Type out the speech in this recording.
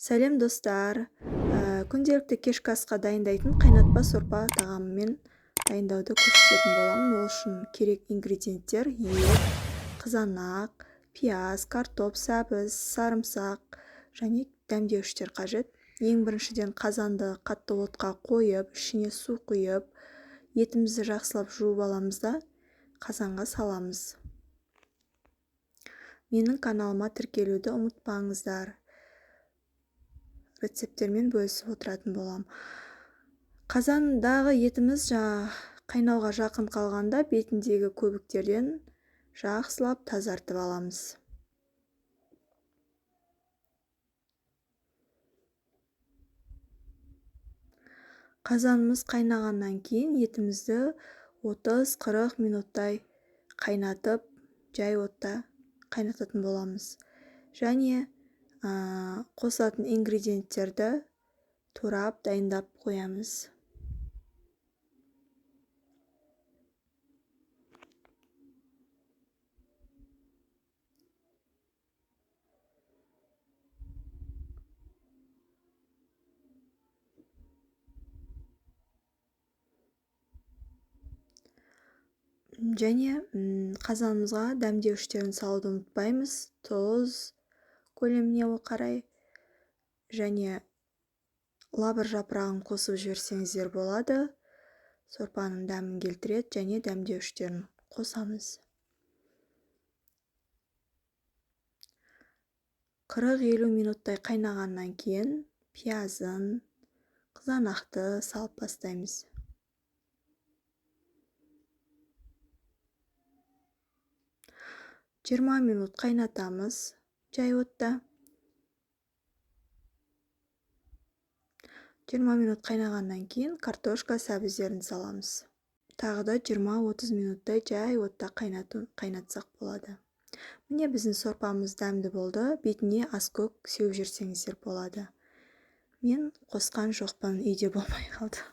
Сәлем достар. Күнделікті кешкі асқа дайындайтын қайнатпа сорпа тағамымен дайындауды көрсететін боламын. Ол үшін керек ингредиенттер: ет, қызанақ, пияз, картоп, сәбіз, сарымсақ және дәмдеуіштер қажет. Ең біріншіден қазанды қатты отқа қойып, ішіне су құйып, етімізді жақсылап жуып аламыз да қазанға саламыз. Менің каналыма тіркелуді ұмытпаңыздар. Рецепттермен бөлісіп отыратын болам. Қазандағы етіміз қайнауға жақын қалғанда бетіндегі көбіктерден жақсылап тазартып аламыз. Қазанымыз қайнағаннан кейін етімізді 30-40 минуттай қайнатып, жай отта қайнататын боламыз. Және қосатын ингредиенттерді турап дайындап қоямыз. Және қазанымызға дәмдеуіштерін салуды ұмытпаймыз. Тұз көлеміне қарай және лавр жапырағын қосып жіберсеңіздер болады. Сорпаның дәмін келтіреді және дәмдеуіштерін қосамыз. 40-50 минуттай қайнағаннан кейін пиязын, қызанақты салып бастаймыз. Жиырма минут қайнатамыз жай отта. 20 минут қайнағаннан кейін картошка, сәбіздерін саламыз. Тағы да 20-30 минуттай жай отта қайнатсақ болады. Міне біздің сорпамыз дәмді болды. Бетіне аскөк сеуіп жіберсеңіздер болады. Мен қосқан жоқпын, үйде болмай қалды.